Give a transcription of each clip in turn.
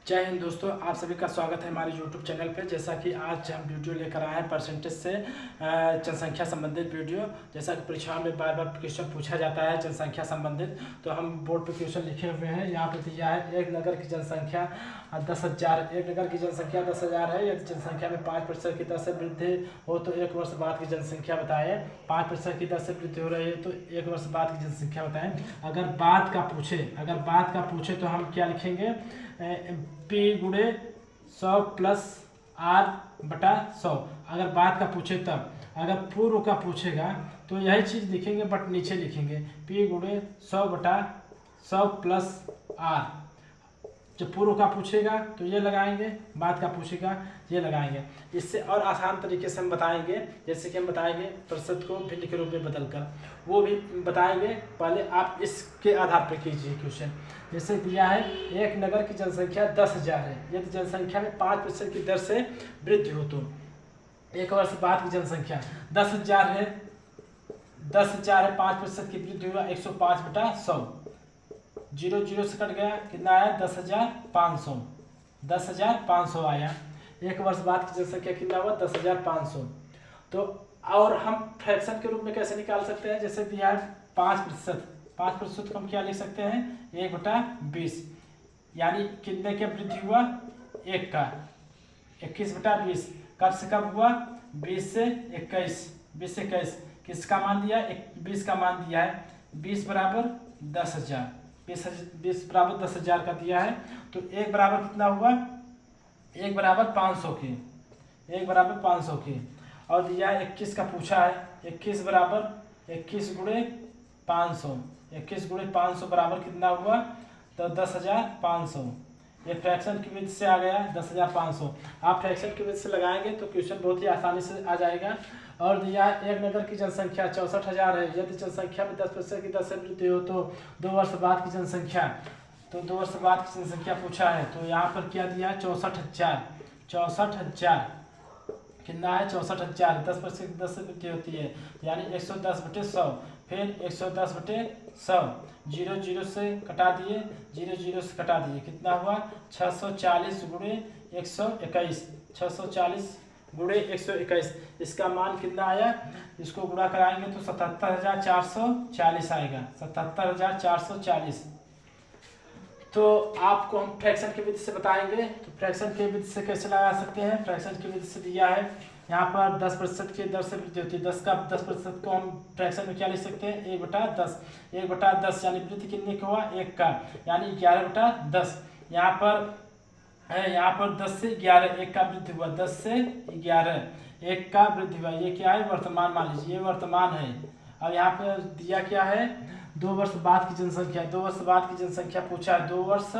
जय हिंद दोस्तों, आप सभी का स्वागत है हमारे YouTube चैनल पे। जैसा कि आज हम वीडियो लेकर आए हैं परसेंटेज से जनसंख्या संबंधित वीडियो। जैसा कि परीक्षा में बार बार क्वेश्चन पूछा जाता है जनसंख्या संबंधित, तो हम बोर्ड पे क्वेश्चन लिखे हुए हैं। यहाँ पे दिया है एक नगर की जनसंख्या 10,000। एक नगर की जनसंख्या 10,000 है। यदि जनसंख्या में 5% की दर से वृद्धि हो तो 1 वर्ष बाद की जनसंख्या बताएं। 5% की दर से वृद्धि हो रही है तो 1 वर्ष बाद की जनसंख्या बताएं। अगर बाद का पूछे तो हम क्या लिखेंगे? P गुणे 100 प्लस R बटा 100। अगर बाद का पूछे तब। अगर पूर्व का पूछेगा तो यही चीज़ लिखेंगे बट नीचे लिखेंगे P गुणे 100 बटा 100 प्लस R। जब पूर्व का पूछेगा तो ये लगाएंगे, बाद का पूछेगा ये लगाएंगे। इससे और आसान तरीके से हम बताएंगे, जैसे कि हम बताएंगे प्रतिशत को भिन्न के रूप में बदलकर, वो भी बताएंगे। पहले आप इसके आधार पर कीजिए क्वेश्चन। जैसे दिया है एक नगर की जनसंख्या 10,000 है। यदि जनसंख्या में 5% की दर से वृद्धि हो तो 1 वर्ष बाद की जनसंख्या 10,000 है। 10,000 है, 5% की वृद्धि हुआ 105 बटा 100। 0 0 से कट गया, कितना आया? 10,500। 10,500 आया। 1 वर्ष बाद की जनसंख्या कितना हुआ? 10,500। तो और हम फ्रैक्शन के रूप में कैसे निकाल सकते हैं? जैसे दिया है 5%। 5% को हम क्या लिख सकते हैं? 1/20। यानी कितने के वृद्धि हुआ? 1 का। 21 बटा 20 कब से कब हुआ? 20 से 21। 20 से 21 किसका मान दिया? 20 का मान दिया है। 20 बराबर 10,000। 20 बराबर 10,000 का दिया है तो 1 बराबर कितना हुआ? 1 बराबर 500 की। 1 बराबर 500 की। और दिया है 21 का पूछा है। 21 बराबर 21 गुणे 500। 21 गुणे 500 बराबर कितना हुआ? तो 10,500। ये फ्रैक्शन की विधि से आ गया 10,500। आप फ्रैक्शन की विधि से लगाएंगे तो क्वेश्चन बहुत ही आसानी से आ जाएगा। और दिया है एक नगर की जनसंख्या 64,000 है। यदि जनसंख्या में 10% की दर से वृद्धि हो तो 2 वर्ष बाद की जनसंख्या, तो 2 वर्ष बाद की जनसंख्या पूछा है। तो यहाँ पर क्या दिया है? 64,000। 64,000 कितना है? 64,000। 10% की दर से वृद्धि होती है यानी 110/100। फिर 110/100। 0 0 से कटा दिए, 0 0 से कटा दिए, कितना हुआ? 640 गुणे 121। 640 गुणे 121। इसका मान कितना आया? इसको गुणा कराएंगे तो 77,440 आएगा। 77,440। तो आपको हम फ्रैक्शन की विधि से बताएंगे। तो फ्रैक्शन की विधि से कैसे लगा सकते हैं? फ्रैक्शन की विधि से दिया है यहाँ पर 10% की दर से वृद्धि होती है। 10% को हम फ्रैक्शन में क्या लिख सकते हैं? 1/10। 1/10 यानी वृद्धि कितने का हुआ? 1 का, यानी 11/10। यहाँ पर 10 से 11, 1 का वृद्धि हुआ। 10 से 11 1 का वृद्धि हुआ। ये क्या है? वर्तमान मान लीजिए, ये वर्तमान है। अब यहाँ पर दिया क्या है? 2 वर्ष बाद की जनसंख्या। 2 वर्ष बाद की जनसंख्या पूछा है। 2 वर्ष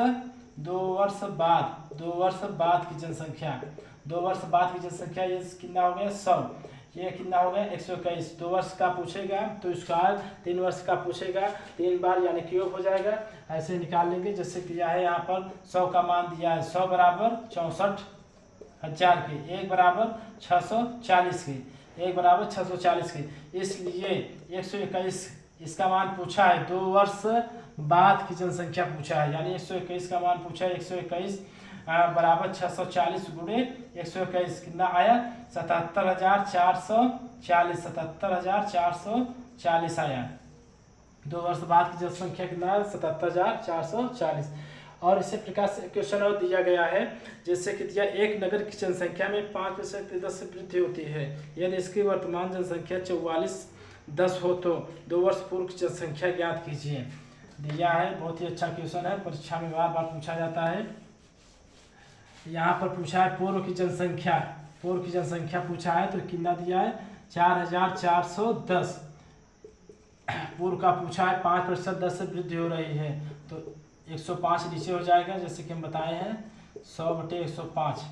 बाद की जनसंख्या। 2 वर्ष बाद की जनसंख्या ये कितना हो गया? 100। ये कितना हो गया? 121। 2 वर्ष का पूछेगा तो इसका 3 वर्ष का पूछेगा 3 बार, यानी क्यूब हो जाएगा। ऐसे निकाल लेंगे। जैसे दिया है यहाँ पर 100 का मान दिया है। 100 बराबर 64,000 की। 1 बराबर 640 की। 1 बराबर 640 की। इसलिए 121 इसका मान पूछा है। 2 वर्ष बाद की जनसंख्या पूछा है, यानी 121 का मान पूछा है। 121 बराबर 640 गुणे 121 कितना आया? 77,440। 77,440 आया। 2 वर्ष बाद की जनसंख्या कितना है? 77,440। और इसी प्रकार से क्वेश्चन और दिया गया है, जैसे कि दिया एक नगर की जनसंख्या में 5% की दर से वृद्धि होती है। यदि इसकी वर्तमान जनसंख्या 4410 हो तो 2 वर्ष पूर्व की जनसंख्या ज्ञात कीजिए। दिया है, बहुत ही अच्छा क्वेश्चन है, परीक्षा में बार बार पूछा जाता है। यहाँ पर पूछा है पूर्व की जनसंख्या। पूर्व की जनसंख्या पूछा है तो कितना दिया है? 4,410। पूर्व का पूछा है 5% दर से वृद्धि हो रही है तो 105 नीचे हो जाएगा, जैसे कि हम बताए हैं 100/105।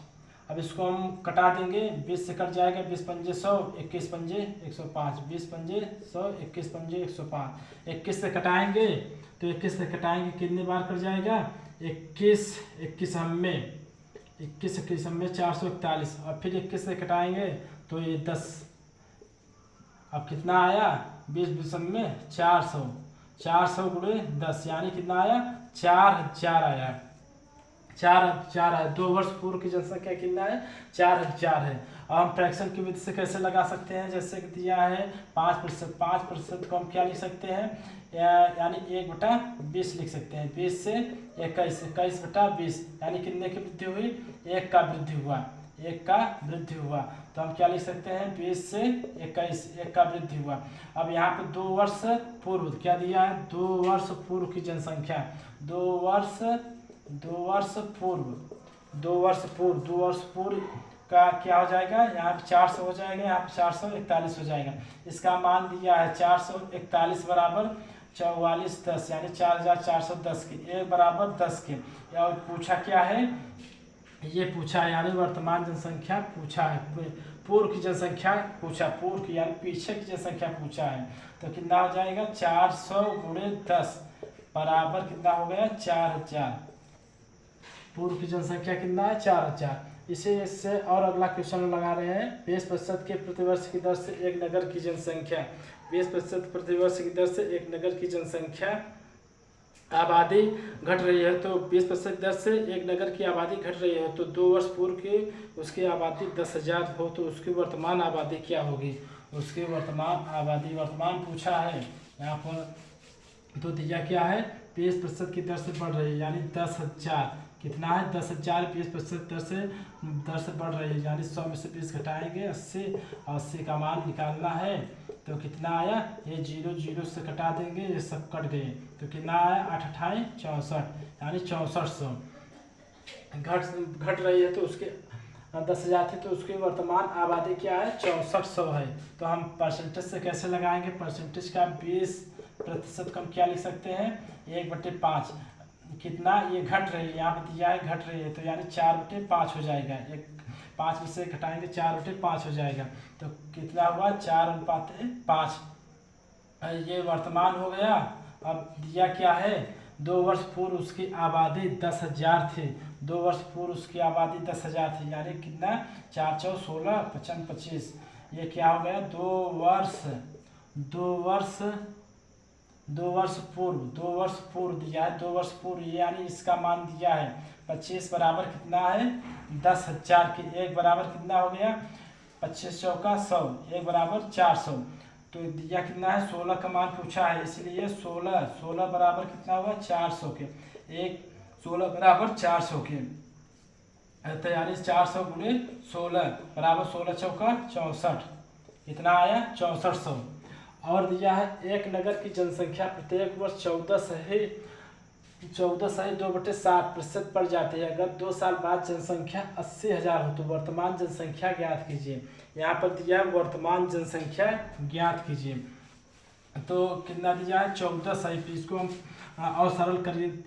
अब इसको हम कटा देंगे, 20 से कट जाएगा। 20 पंजे 100, 21 पंजे 105। 20 पंजे 100, 21 पंजे 105। 21 से कटाएंगे तो 21 से कटाएंगे कितने बार कट जाएगा? 21 में 441। और फिर 21 से कटाएंगे तो ये 10। अब कितना आया? 20 में 400। 400 गुणे 10 यानी कितना आया? 4,000 आया। 4,000 है। 2 वर्ष पूर्व की जनसंख्या कितना है? 4,000 है। अब हम फ्रैक्शन की विधि से कैसे लगा सकते हैं? जैसे कि दिया है 5%, 5% को हम क्या लिख सकते हैं? यानी 1/20 लिख सकते हैं। 20 से 21, 21/20 यानी कितने की वृद्धि हुई? 1 का वृद्धि हुआ, 1 का वृद्धि हुआ। तो हम क्या लिख सकते हैं? 20 से 21, 1 का वृद्धि हुआ। अब यहाँ पे 2 वर्ष पूर्व क्या दिया है? 2 वर्ष पूर्व की जनसंख्या, 2 वर्ष पूर्व का क्या हो जाएगा? यहाँ पे 400 हो जाएगा, यहाँ पे 441 हो जाएगा। इसका मान दिया है 441 बराबर 4410 यानी 4410 की, 1 बराबर 10 के। और पूछा क्या है? ये पूछा है यानी वर्तमान जनसंख्या पूछा है, पूर्व की जनसंख्या पूछा, पूर्व की यानी पीछे की जनसंख्या पूछा है। तो कितना हो जाएगा? 400 × 10 बराबर कितना हो गया? 4000। पूर्व की जनसंख्या कितना है? 4000। इससे और अगला क्वेश्चन लगा रहे हैं। 20% के प्रतिवर्ष की दर से एक नगर की जनसंख्या, 20% प्रतिवर्ष की दर से एक नगर की जनसंख्या आबादी घट रही है। तो 20% दर से एक नगर की आबादी घट रही है। तो 2 वर्ष पूर्व की उसकी आबादी 10,000 हो तो उसकी वर्तमान आबादी क्या होगी? उसकी वर्तमान पूछा है यहाँ पर। तो दिया क्या है? 20% की दर से बढ़ रही है यानी 10,000। कितना है? 10,000 20% दर से बढ़ रही है यानी 100 में से 20 घटाएंगे 80 का मान निकालना है। तो कितना आया? ये 0 से कटा देंगे, ये सब कट गए। तो कितना आया? 8 × 64 यानी 6400। घट रही है तो उसके 10,000 थे तो उसकी वर्तमान आबादी क्या है? 6400 है। तो हम परसेंटेज से कैसे लगाएंगे? परसेंटेज का 20% को हम क्या लिख सकते हैं? 1/5। कितना? ये घट रही है, यहाँ पे दिया है घट रही है तो यानी 4/5 हो जाएगा। 5 में से घटाएंगे 4/5 हो जाएगा। तो कितना हुआ? 4/5। ये वर्तमान हो गया। अब दिया क्या है? 2 वर्ष पूर्व उसकी आबादी 10,000 थी, 2 वर्ष पूर्व उसकी आबादी 10,000 थी यानी कितना? 4 × 16 = 25। ये क्या हो गया? 2 वर्ष पूर्व दिया है। 2 वर्ष पूर्व यानी इसका मान दिया है 25 बराबर कितना है? 10,000 की। 1 बराबर कितना हो गया? 25 चौका 100, 1 बराबर 400। तो दिया कितना है? 16 का मान पूछा है इसलिए 16 बराबर कितना हुआ? 400 के। 16 बराबर 400 के। तो यानी 400 × 16 बराबर 16 चौका 64। कितना आया? 6400। और दिया है एक नगर की जनसंख्या प्रत्येक वर्ष 14 सही 2/7% बढ़ जाती है। अगर 2 साल बाद जनसंख्या 80,000 हो तो वर्तमान जनसंख्या ज्ञात कीजिए। यहाँ पर दिया है वर्तमान जनसंख्या ज्ञात कीजिए। तो कितना दिया है? 14 सही। इसको हम और सरल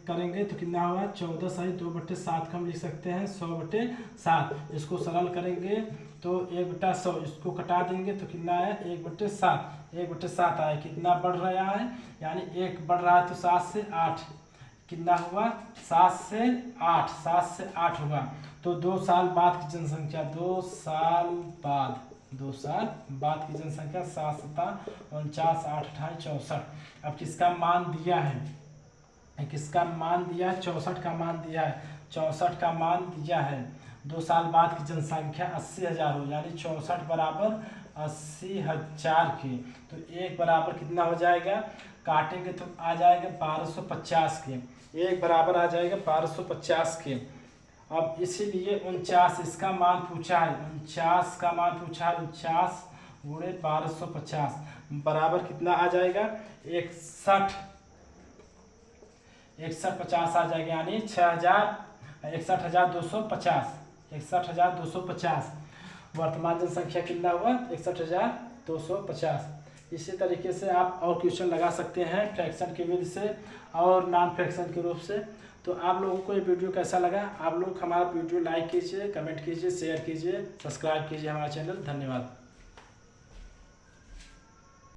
करेंगे तो कितना होगा? 14 सही 2/7 का हम लिख सकते हैं 100/7। इसको सरल करेंगे तो 1/100, इसको कटा देंगे तो कितना आया? 1/7, 1/7 आया। कितना बढ़ रहा है? यानी 1 बढ़ रहा है तो 7 से 8 कितना हुआ? 7 से 8 होगा। तो 2 साल बाद की जनसंख्या, 2 साल बाद की जनसंख्या 7 × 7 = 49, 8 × 28 = 64। अब किसका मान दिया है? 64 का मान दिया है। 64 का मान दिया है। 2 साल बाद की जनसंख्या 80,000 हो यानी 64 बराबर 80,000 की। तो 1 बराबर कितना हो जाएगा? काटेंगे तो आ जाएगा 1250 के। 1 बराबर आ जाएगा 1250 के। अब इसीलिए 49 इसका मान पूछा है, 49 का मान पूछा है। 49 × 1250 बराबर कितना आ जाएगा? 6150 आ जाएगा यानी 61,250। 61,250 वर्तमान जनसंख्या कितना हुआ? 61,250। इसी तरीके से आप और क्वेश्चन लगा सकते हैं फ्रैक्शन की विधि से और नॉन फ्रैक्शन के रूप से। तो आप लोगों को ये वीडियो कैसा लगा? आप लोग हमारा वीडियो लाइक कीजिए, कमेंट कीजिए, शेयर कीजिए, सब्सक्राइब कीजिए हमारा चैनल। धन्यवाद।